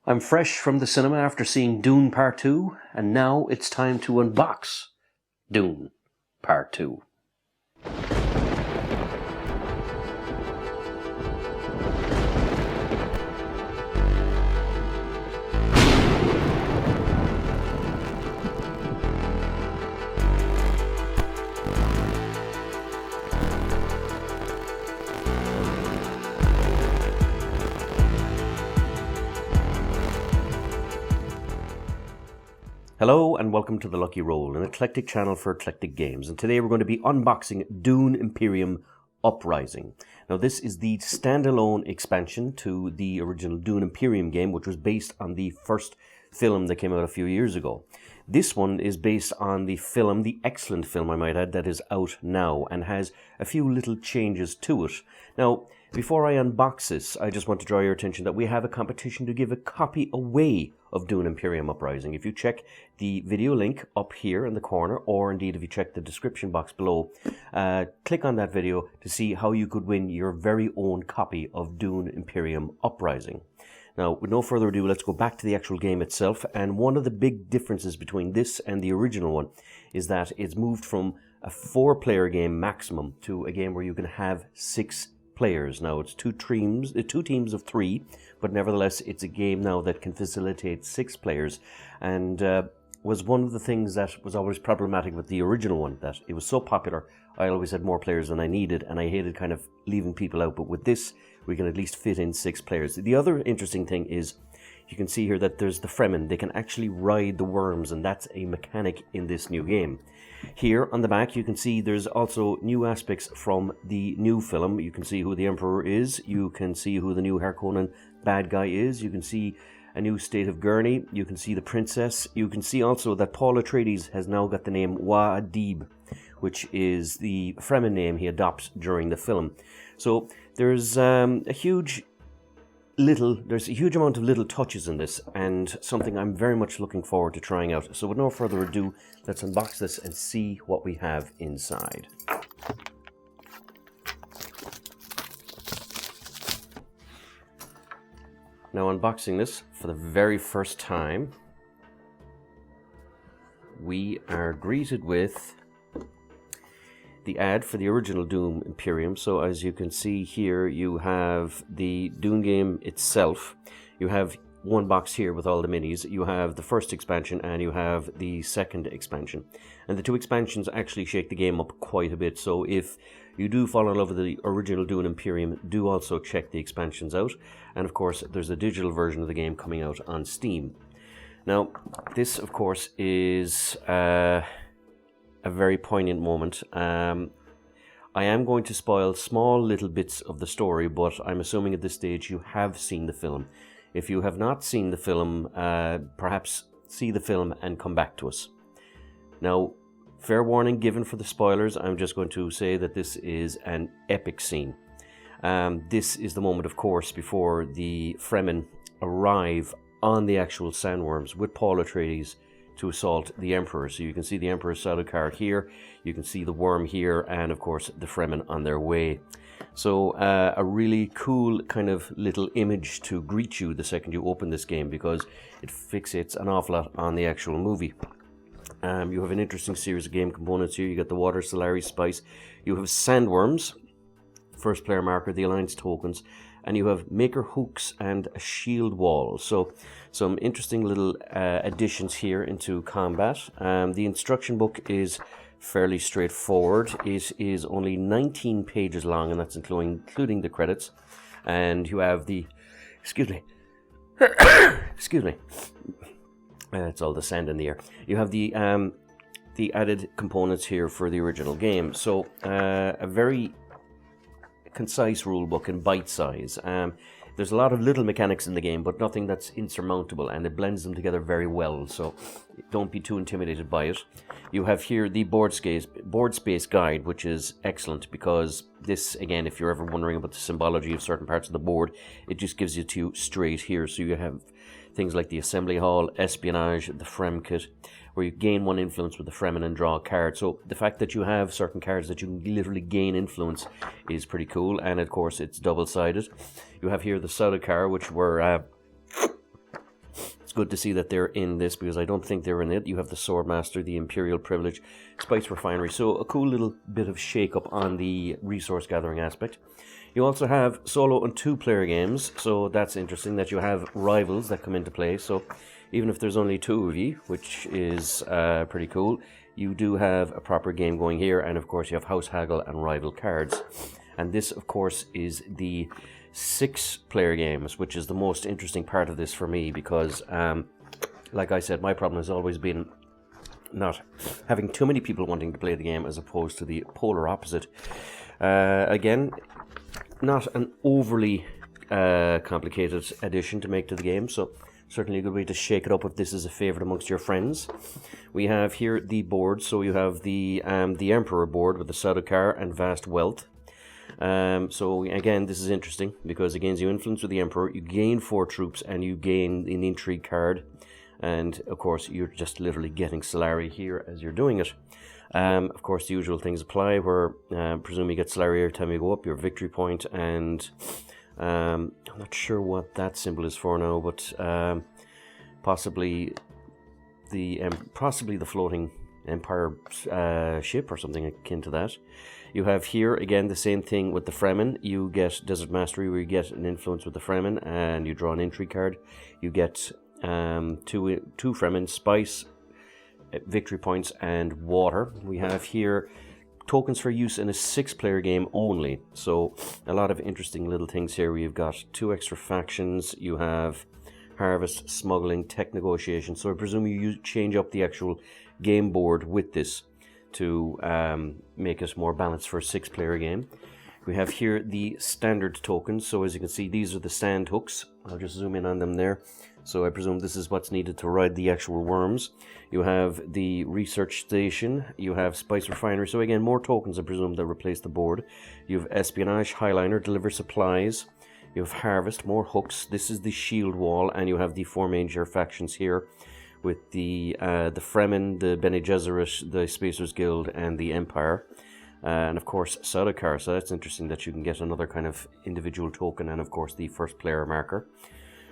I'm fresh from the cinema after seeing Dune Part 2, and now it's time to unbox Dune Part 2. Hello and welcome to The Lucky Roll, an eclectic channel for eclectic games. And today we're going to be unboxing Dune Imperium Uprising. Now this is the standalone expansion to the original Dune Imperium game, which was based on the first film that came out a few years ago. This one is based on the film, the excellent film I might add, that is out now and has a few little changes to it. Now, before I unbox this, I just want to draw your attention that we have a competition to give a copy away of Dune Imperium Uprising. If you check the video link up here in the corner, or indeed if you check the description box below, click on that video to see how you could win your very own copy of Dune Imperium Uprising. Now, with no further ado, let's go back to the actual game itself. And one of the big differences between this and the original one is that it's moved from a 4-player game maximum to a game where you can have 6 players. Now, it's two teams of 3, but nevertheless, it's a game now that can facilitate 6 players. And was one of the things that was always problematic with the original one, that it was so popular, I always had more players than I needed, and I hated kind of leaving people out. But with this, we can at least fit in 6 players. The other interesting thing is, you can see here that there's the Fremen. They can actually ride the worms, and that's a mechanic in this new game. Here on the back, you can see there's also new aspects from the new film. You can see who the Emperor is. You can see who the new Harkonnen bad guy is. You can see a new state of Gurney. You can see the princess. You can see also that Paul Atreides has now got the name Wa-Adib, which is the Fremen name he adopts during the film. So there's a huge amount of little touches in this, and something I'm very much looking forward to trying out. So with no further ado, let's unbox this and see what we have inside. Now, unboxing this for the very first time, we are greeted with the ad for the original Dune Imperium. So as you can see here, you have the Dune game itself. You have one box here with all the minis. You have the first expansion and you have the second expansion. And the 2 expansions actually shake the game up quite a bit. So if you do fall in love with the original Dune Imperium, do also check the expansions out. And of course, there's a digital version of the game coming out on Steam. Now, this of course is a very poignant moment. I am going to spoil small little bits of the story, but I'm assuming at this stage you have seen the film. If you have not seen the film, perhaps see the film and come back to us. Now, fair warning given for the spoilers. I'm just going to say that this is an epic scene. This is the moment, of course, before the Fremen arrive on the actual sandworms with Paul Atreides to assault the Emperor. So you can see the Emperor's Sandhooks here, you can see the worm here, and of course the Fremen on their way. So a really cool kind of little image to greet you the second you open this game, because it fixates an awful lot on the actual movie. You have an interesting series of game components here. You got the Water Solari Spice, you have sandworms, first player marker, the Alliance tokens, and you have maker hooks and a shield wall. So some interesting little additions here into combat. The instruction book is fairly straightforward. It is only 19 pages long, and that's including the credits. And you have the, excuse me, it's all the sand in the air. You have the added components here for the original game. So a very concise rulebook in bite size. There's a lot of little mechanics in the game, but nothing that's insurmountable, and it blends them together very well, so don't be too intimidated by it. You have here the board space guide, which is excellent, because this, again, if you're ever wondering about the symbology of certain parts of the board, it just gives it to you straight here. So you have things like the assembly hall, espionage, the Frem kit, where you gain 1 influence with the Fremen and draw a card. So the fact that you have certain cards that you can literally gain influence is pretty cool, and of course it's double-sided. You have here the Sandhooks, which were It's good to see that they're in this because I don't think they're in it. You have the Swordmaster, the Imperial Privilege, Spice Refinery. So a cool little bit of shake-up on the resource gathering aspect. You also have solo and 2-player games, so that's interesting that you have rivals that come into play. So even if there's only 2 of you, which is pretty cool, you do have a proper game going here. And of course you have House Haggle and Rival Cards. And this of course is the 6-player games, which is the most interesting part of this for me because, like I said, my problem has always been not having too many people wanting to play the game as opposed to the polar opposite. Again, not an overly complicated addition to make to the game, so certainly a good way to shake it up if this is a favourite amongst your friends. We have here the board, so you have the Emperor board with the Sandhooks and Vast Wealth. So again, this is interesting because it gains you influence with the Emperor, you gain 4 troops, and you gain an Intrigue card. And of course, you're just literally getting Solari here as you're doing it. Of course, the usual things apply where presume you get Solari every time you go up, your victory point, and I'm not sure what that symbol is for now, but possibly the floating Empire ship or something akin to that. You have here again the same thing with the Fremen. You get Desert Mastery where you get an influence with the Fremen and you draw an Intrigue card. You get two Fremen, Spice, victory points, and water. We have here tokens for use in a 6-player game only. So a lot of interesting little things here. We've got 2 extra factions. You have harvest, smuggling, tech negotiation. So I presume you change up the actual game board with this to make it more balanced for a 6-player game. We have here the standard tokens. So as you can see, these are the Sandhooks. I'll just zoom in on them there. So I presume this is what's needed to ride the actual worms. You have the research station. You have Spice Refinery. So again, more tokens, I presume, that replace the board. You have espionage, Highliner, deliver supplies. You have harvest, more hooks. This is the shield wall, and you have the 4 major factions here, with the Fremen, the Bene Gesserit, the Spacers Guild, and the Empire. And of course, Sandhooks. So that's interesting that you can get another kind of individual token, and of course the first player marker.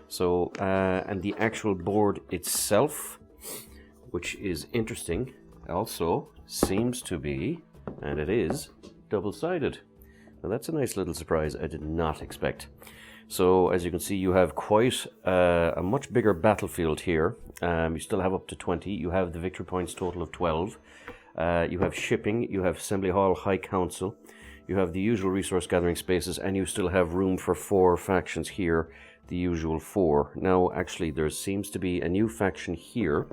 So, and the actual board itself, which is interesting, also seems to be, and it is, double-sided. Now that's a nice little surprise I did not expect. So as you can see, you have quite a much bigger battlefield here. You still have up to 20. You have the victory points total of 12. You have shipping, you have Assembly Hall, High Council. You have the usual resource gathering spaces, and you still have room for 4 factions here, the usual 4. Now actually there seems to be a new faction here,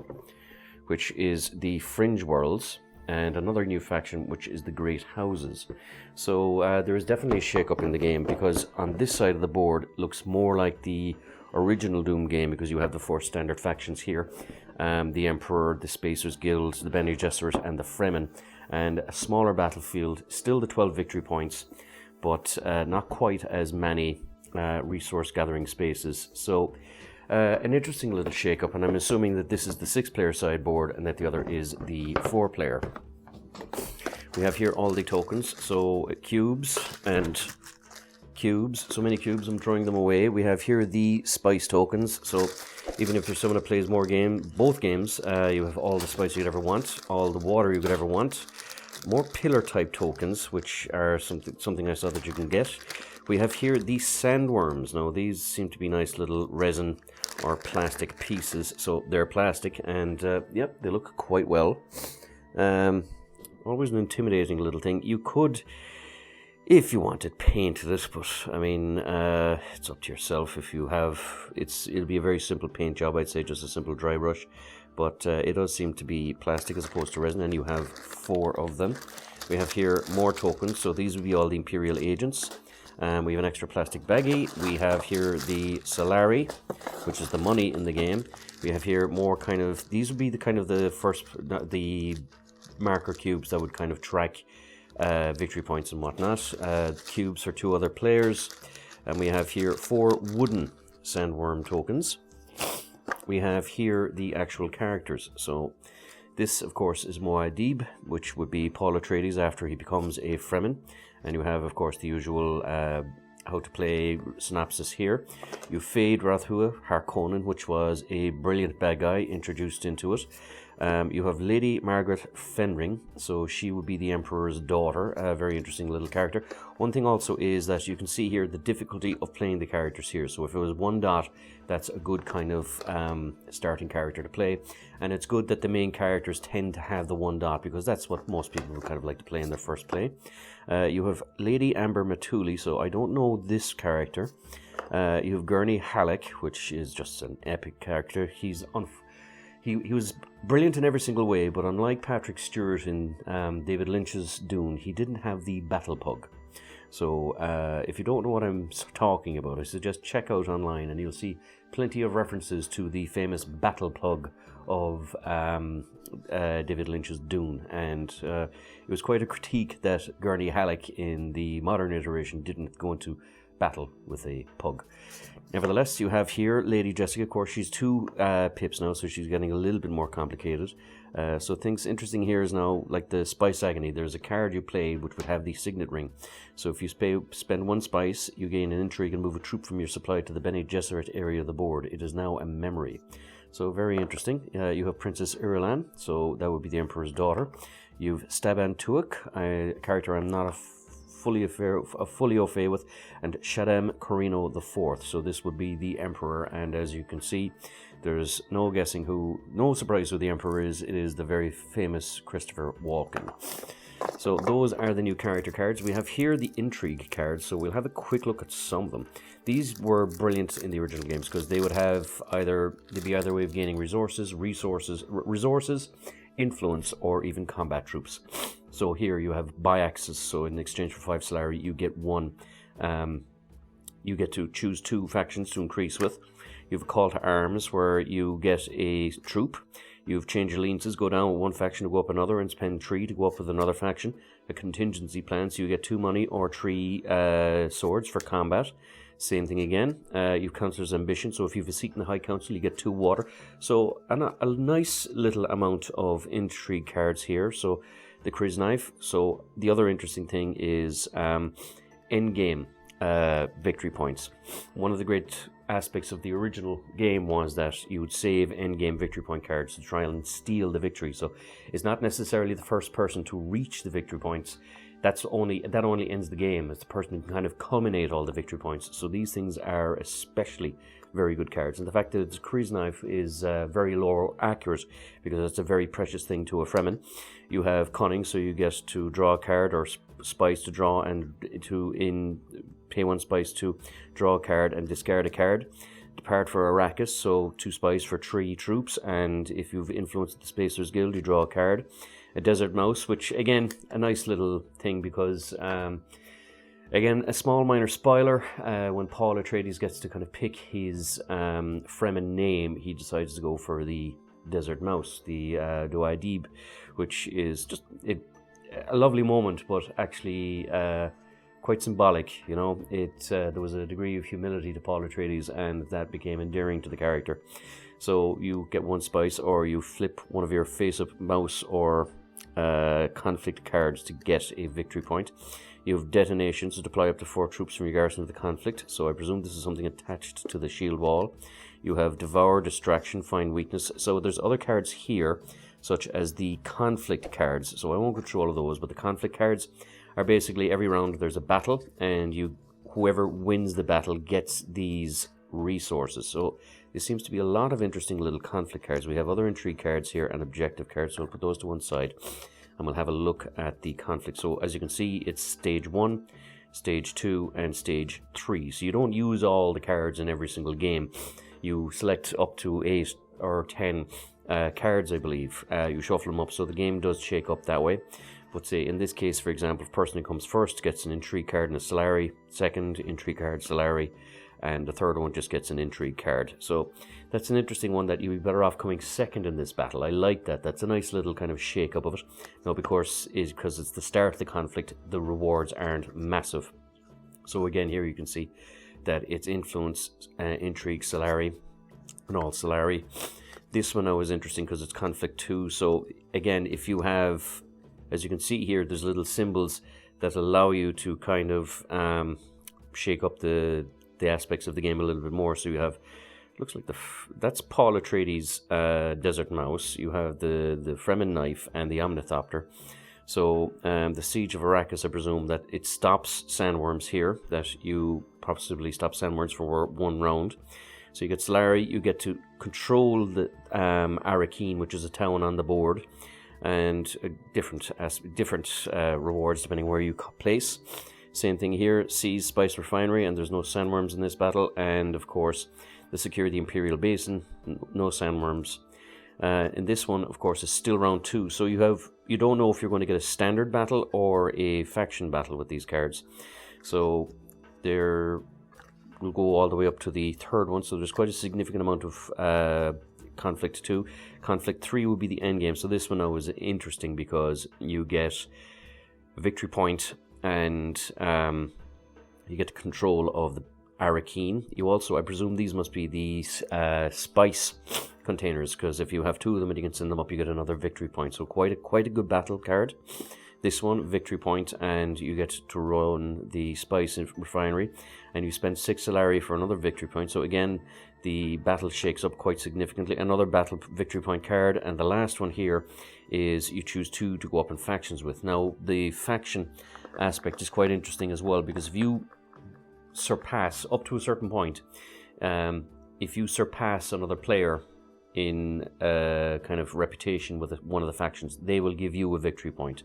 which is the Fringe Worlds, and another new faction which is the Great Houses. So there is definitely a shake-up in the game, because on this side of the board looks more like the original Doom game, because you have the 4 standard factions here, the Emperor, the Spacers Guild, the Bene Gesserit, and the Fremen, and a smaller battlefield, still the 12 victory points, but not quite as many resource gathering spaces. So an interesting little shake-up, and I'm assuming that this is the 6-player sideboard and that the other is the 4-player. We have here all the tokens, so cubes and cubes, so many cubes I'm throwing them away. We have here the spice tokens, so even if there's someone that plays both games, you have all the spice you'd ever want, all the water you could ever want. More pillar type tokens, which are something I saw that you can get. We have here the sandworms. Now these seem to be nice little resin or plastic pieces, so they're plastic, and yep, they look quite well. Always an intimidating little thing. You could, if you wanted, paint this, but I mean, it's up to yourself. If you have, it'll be a very simple paint job, I'd say, just a simple dry brush. But it does seem to be plastic as opposed to resin, and you have 4 of them. We have here more tokens, so these would be all the Imperial agents. We have an extra plastic baggie. We have here the Solari, which is the money in the game. We have here more kind of, these would be the kind of the marker cubes that would kind of track victory points and whatnot. Cubes for 2 other players. And we have here 4 wooden sandworm tokens. We have here the actual characters. So this, of course, is Muad'Dib, which would be Paul Atreides after he becomes a Fremen. And you have, of course, the usual how to play synopsis here. You Fade Rathua Harkonnen, which was a brilliant bad guy introduced into it. You have Lady Margaret Fenring, so she would be the Emperor's daughter, a very interesting little character. One thing also is that you can see here the difficulty of playing the characters here. So if it was 1 dot, that's a good kind of starting character to play. And it's good that the main characters tend to have the 1 dot, because that's what most people would kind of like to play in their first play. You have Lady Amber Matuli, so I don't know this character. You have Gurney Halleck, which is just an epic character. He was brilliant in every single way, but unlike Patrick Stewart in David Lynch's Dune, he didn't have the battle pug. So if you don't know what I'm talking about, I suggest check out online and you'll see plenty of references to the famous battle pug of David Lynch's Dune. And it was quite a critique that Gurney Halleck in the modern iteration didn't go into battle with a pug. Nevertheless, you have here Lady Jessica. Of course, she's 2 pips now, so she's getting a little bit more complicated. So things interesting here is now, like the Spice Agony, there's a card you play which would have the Signet Ring. So if you spend 1 spice, you gain an intrigue and move a troop from your supply to the Bene Gesserit area of the board. It is now a memory. So very interesting. You have Princess Irulan, so that would be the Emperor's daughter. You've Staban Tuak, a character I'm not fully au fait with, and Shaddam Corino IV. So this would be the Emperor, and as you can see, there's no surprise who the Emperor is. It is the very famous Christopher Walken. So those are the new character cards. We have here the Intrigue cards, so we'll have a quick look at some of them. These were brilliant in the original games because they would have they'd be either way of gaining resources, influence, or even combat troops. So here you have Biaxes, so in exchange for 5 Solari, you get 1. You get to choose 2 factions to increase with. You have a Call to Arms, where you get a troop. You have Change Allegiances, go down with 1 faction to go up another, and spend 3 to go up with another faction. A Contingency Plan, so you get 2 money or 3 swords for combat. Same thing again. You've Councillor's Ambition, so if you have a seat in the High Council, you get 2 water. So a nice little amount of intrigue cards here. So the Kriz Knife. So the other interesting thing is endgame victory points. One of the great aspects of the original game was that you would save endgame victory point cards to try and steal the victory. So it's not necessarily the first person to reach the victory points. That only ends the game. It's the person who can kind of culminate all the victory points. So these things are especially very good cards. And the fact that the Kriz Knife is very low accurate, because that's a very precious thing to a Fremen. You have Cunning, so you get to draw a card, or Spice to draw, and pay 1 spice to draw a card and discard a card. Depart for Arrakis, so 2 spice for 3 troops, and if you've influenced the Spacer's Guild, you draw a card. A Desert Mouse, which again, a nice little thing, because again, a small minor spoiler, when Paul Atreides gets to kind of pick his Fremen name, he decides to go for the Desert Mouse, the Doadib, which is just a lovely moment, but actually quite symbolic. You know, there was a degree of humility to Paul Atreides, and that became endearing to the character. So you get 1 spice, or you flip one of your face-up mouse or conflict cards to get a victory point. You have Detonations to deploy up to 4 troops from your garrison of the conflict, so I presume this is something attached to the shield wall. You have Devour, Distraction, Find Weakness. So there's other cards here, such as the conflict cards. So I won't go through all of those, but the conflict cards are basically every round there's a battle, and whoever wins the battle gets these resources. So there seems to be a lot of interesting little conflict cards. We have other intrigue cards here and objective cards, so I'll put those to one side and we'll have a look at the conflict. So as you can see, it's stage 1, stage 2, and stage 3. So you don't use all the cards in every single game. You select up to 8 or 10 cards, I believe. You shuffle them up, so the game does shake up that way. But say in this case, for example, the person who comes first gets an intrigue card and a Solari, second intrigue card, Solari, and the third one just gets an intrigue card. So that's an interesting one, that you'd be better off coming second in this battle. I like that. That's a nice little kind of shake up of it. Now, because it's the start of the conflict, the rewards aren't massive. So again, here you can see that it's influence, intrigue, Solari, and all Solari. This one now is interesting because it's conflict 2. So again, if you have, as you can see here, there's little symbols that allow you to kind of shake up the aspects of the game a little bit more. So you have, looks like that's Paul Atreides' Desert Mouse. You have the Fremen Knife and the Omnithopter. So the Siege of Arrakis, I presume that it stops sandworms here, that you possibly stop sandworms for 1 round. So you get Solari, you get to control the Arrakeen, which is a town on the board, and different rewards depending where you place. Same thing here, Seize Spice Refinery, and there's no sandworms in this battle, and of course the Secure the Imperial Basin, no sandworms. In this one, of course, is still round 2, so you don't know if you're going to get a standard battle or a faction battle with these cards. So we'll go all the way up to the 3rd one, so there's quite a significant amount of conflict 2. Conflict 3 would be the end game. So this one now is interesting because you get a victory point and you get control of the Arrakeen. You also, I presume these must be the spice containers, because if you have 2 of them and you can send them up, you get another victory point. So quite a good battle card. This one, victory point, and you get to run the spice refinery, and you spend 6 Solari for another victory point. So again, the battle shakes up quite significantly. Another battle victory point card, and the last one here is you choose 2 to go up in factions with. Now, the faction aspect is quite interesting as well, because if you surpass up to a certain point, if you surpass another player in a kind of reputation with one of the factions, they will give you a victory point.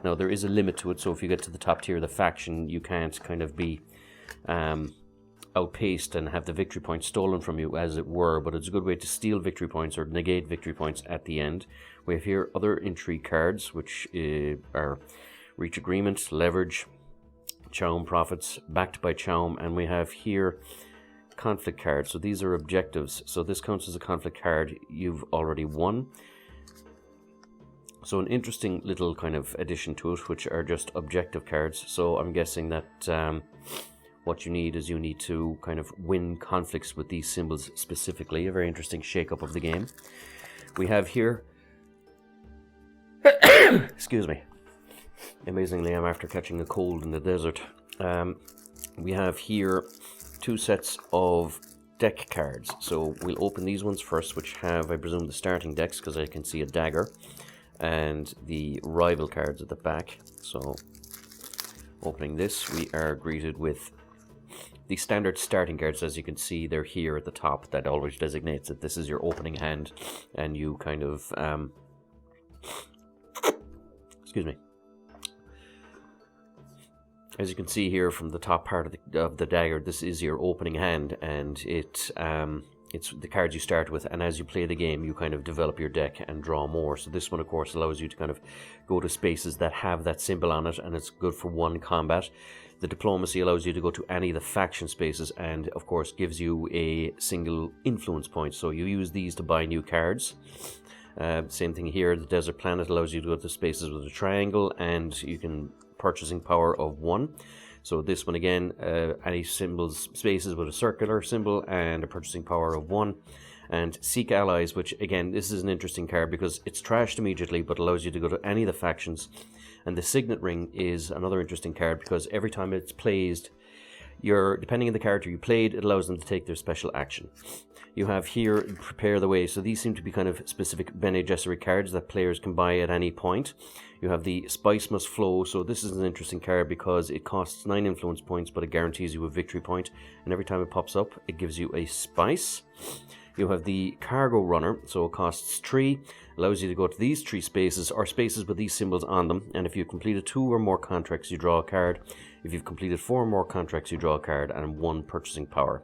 Now, there is a limit to it, so if you get to the top tier of the faction, you can't kind of be outpaced and have the victory points stolen from you, as it were, but it's a good way to steal victory points or negate victory points at the end. We have here other intrigue cards, which are Reach Agreement, Leverage, Chaum Profits, Backed by Chaum, and we have here conflict cards. So these are objectives. So this counts as a conflict card. You've already won. So an interesting little kind of addition to it, which are just objective cards. So I'm guessing that what you need is you need to kind of win conflicts with these symbols specifically. A very interesting shake-up of the game. We have here excuse me. Amazingly, I'm after catching a cold in the desert. We have here 2 sets of deck cards. So we'll open these ones first, which have, I presume, the starting decks, because I can see a dagger, and the rival cards at the back. So opening this, we are greeted with the standard starting cards. As you can see, they're here at the top. That always designates that this is your opening hand, and you kind of excuse me. As you can see here from the top part of the dagger, this is your opening hand, and it's the cards you start with, and as you play the game, you kind of develop your deck and draw more. So this one, of course, allows you to kind of go to spaces that have that symbol on it, and it's good for 1 combat. The diplomacy allows you to go to any of the faction spaces, and of course gives you a single influence point. So you use these to buy new cards. Same thing here, the desert planet allows you to go to spaces with a triangle, and you can purchasing power of 1. So this one again, any spaces with a circular symbol and a purchasing power of 1. And Seek Allies, which again, this is an interesting card because it's trashed immediately but allows you to go to any of the factions. And the Signet Ring is another interesting card because every time it's placed, depending on the character you played, it allows them to take their special action. You have here Prepare the Way. So these seem to be kind of specific Bene Gesserit cards that players can buy at any point. You have the Spice Must Flow. So this is an interesting card because it costs 9 influence points, but it guarantees you a victory point. And every time it pops up, it gives you a spice. You have the Cargo Runner. So it costs 3. Allows you to go to these 3 spaces or spaces with these symbols on them. And if you've completed 2 or more contracts, you draw a card. If you've completed 4 or more contracts, you draw a card and 1 purchasing power.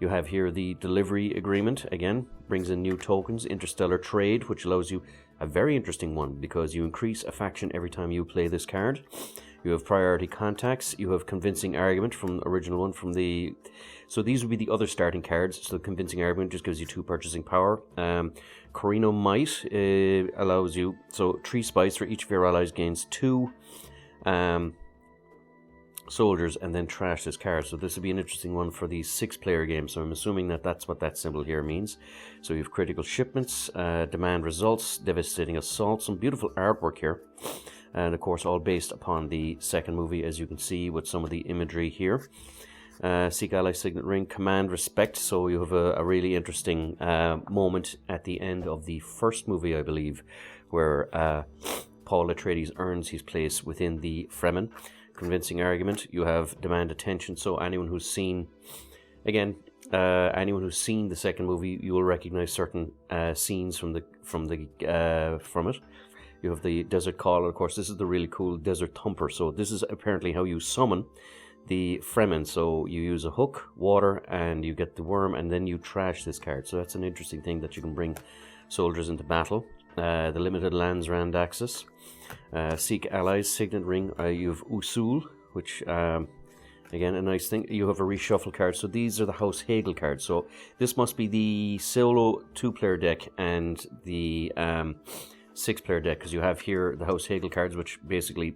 You have here the Delivery Agreement, again, brings in new tokens, Interstellar Trade, which allows you a very interesting one because you increase a faction every time you play this card. You have Priority Contacts, you have Convincing Argument from the original one from the... So these would be the other starting cards, so Convincing Argument just gives you 2 purchasing power. Corino Might allows you, so 3 spice for each of your allies gains 2 soldiers and then trash this card. So this would be an interesting one for the 6-player game. So I'm assuming that that's what that symbol here means. So you have Critical Shipments, Demand Results, Devastating Assault, some beautiful artwork here. And of course all based upon the second movie, as you can see with some of the imagery here. Seek Ally Signet Ring, Command Respect. So you have a really interesting moment at the end of the first movie, I believe, where Paul Atreides earns his place within the Fremen. Convincing Argument. You have Demand Attention. So anyone who's seen, again, anyone who's seen the second movie, you will recognize certain scenes from it. You have the Desert Call, and of course, this is the really cool Desert Thumper. So this is apparently how you summon the Fremen. So you use a hook, water, and you get the worm, and then you trash this card. So that's an interesting thing, that you can bring soldiers into battle. The Limited Lands Rand Axis. Seek Allies, Signet Ring. You have Usul, which, again, a nice thing. You have a reshuffle card. So these are the House Hagel cards. So this must be the solo 2-player deck and the 6-player deck, because you have here the House Hagel cards, which basically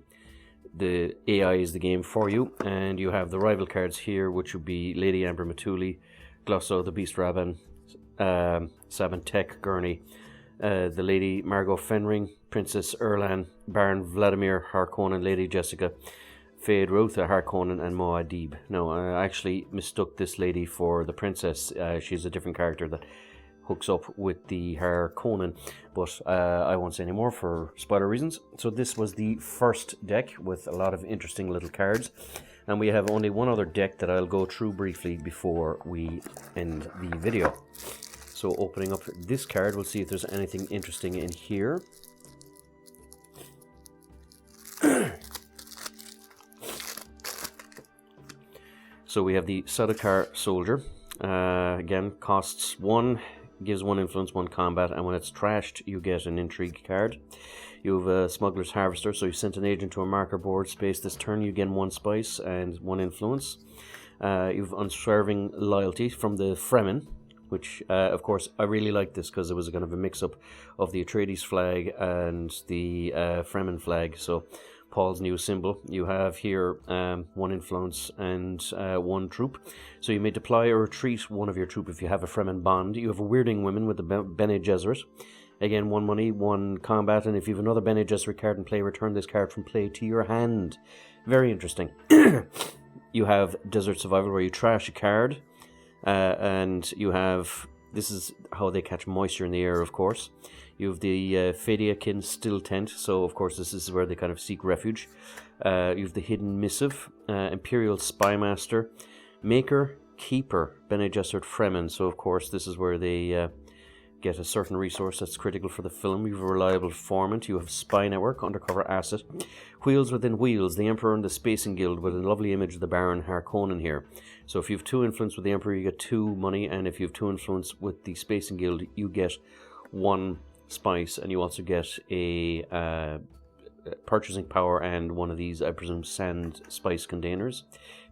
the AI is the game for you, and you have the rival cards here, which would be Lady Amber Matuli, Glosso, the Beast Rabban, Sabin Tech, Gurney, the Lady Margot Fenring, Princess Erlan, Baron Vladimir Harkonnen, Lady Jessica, Fade Rotha Harkonnen, and Moadib. No, I actually mistook this lady for the princess. She's a different character that hooks up with the Harkonnen, but I won't say any more for spoiler reasons. So this was the first deck with a lot of interesting little cards, and we have only one other deck that I'll go through briefly before we end the video. So opening up this card, we'll see if there's anything interesting in here. So we have the Sardaukar Soldier. Again, costs 1, gives 1 influence, 1 combat, and when it's trashed, you get an Intrigue card. You have a Smuggler's Harvester, so you sent an agent to a marker board space this turn, you gain 1 spice and 1 influence. You have Unswerving Loyalty from the Fremen, which, of course, I really like this because it was kind of a mix-up of the Atreides flag and the Fremen flag. So Paul's new symbol. You have here 1 influence and 1 troop. So you may deploy or retreat 1 of your troop if you have a Fremen bond. You have a Weirding Women with the Bene Gesserit. Again, 1 money, 1 combat, and if you have another Bene Gesserit card in play, return this card from play to your hand. Very interesting. You have Desert Survival, where you trash a card, and you have, this is how they catch moisture in the air, of course. You have the Fediakin Still Tent, so of course this is where they kind of seek refuge. You have the Hidden Missive, Imperial Spymaster, Maker, Keeper, Bene Gesserit Fremen, so of course this is where they get a certain resource that's critical for the film. You have a Reliable Informant, you have Spy Network, Undercover Asset, Wheels Within Wheels, the Emperor and the Spacing Guild, with a lovely image of the Baron Harkonnen here. So if you have 2 influence with the Emperor, you get 2 money, and if you have 2 influence with the Spacing Guild, you get 1 spice, and you also get a purchasing power and 1 of these, I presume, sand spice containers.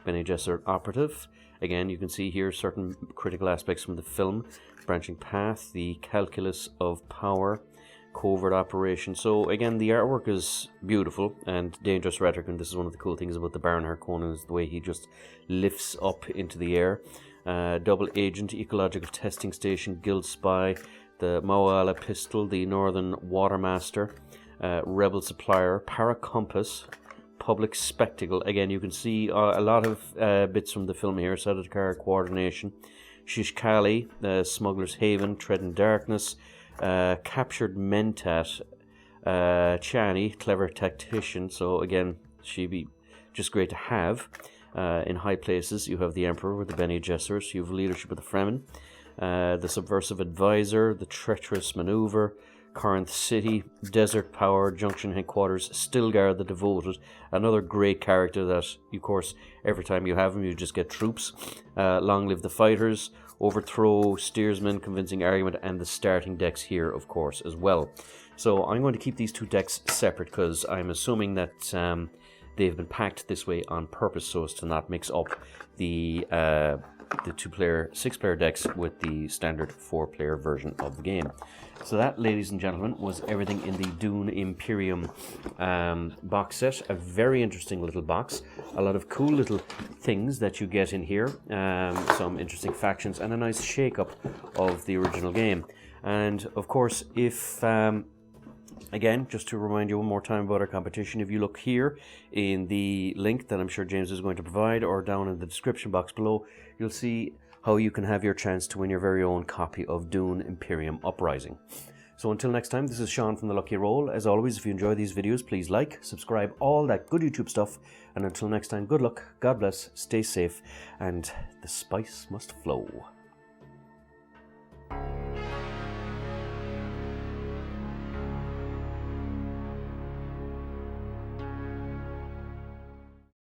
Bene Gesserit Operative. Again, you can see here certain critical aspects from the film. Branching Path, the Calculus of Power, Covert Operation. So again, the artwork is beautiful, and Dangerous Rhetoric, and this is one of the cool things about the Baron Harkonnen, is the way he just lifts up into the air. Double Agent, Ecological Testing Station, Guild Spy, the Moala Pistol, the Northern Watermaster, Rebel Supplier, Paracompass, Public Spectacle. Again, you can see a lot of bits from the film here. Sardaukar Coordination, Shishkali, Smuggler's Haven, Tread in Darkness, Captured Mentat, Chani, Clever Tactician. So again, she'd be just great to have. In high places, you have the Emperor with the Bene Gesserit. You have Leadership of the Fremen, the Subversive Advisor, the Treacherous Maneuver, Corinth City, Desert Power, Junction Headquarters, Stilgar the Devoted, another great character that, of course, every time you have him, you just get troops. Long Live the Fighters, Overthrow, Steersman, Convincing Argument, and the starting decks here, of course, as well. So I'm going to keep these 2 decks separate because I'm assuming that they've been packed this way on purpose so as to not mix up the 2-player, 6-player decks with the standard 4-player version of the game. So that, ladies and gentlemen, was everything in the Dune Imperium box set. A very interesting little box. A lot of cool little things that you get in here. Some interesting factions and a nice shake-up of the original game. And, of course, if Again, just to remind you one more time about our competition, if you look here in the link that I'm sure James is going to provide, or down in the description box below, you'll see how you can have your chance to win your very own copy of Dune Imperium Uprising. So until next time, this is Sean from The Lucky Roll. As always, if you enjoy these videos, please like, subscribe, all that good YouTube stuff. And until next time, good luck, God bless, stay safe, and the spice must flow.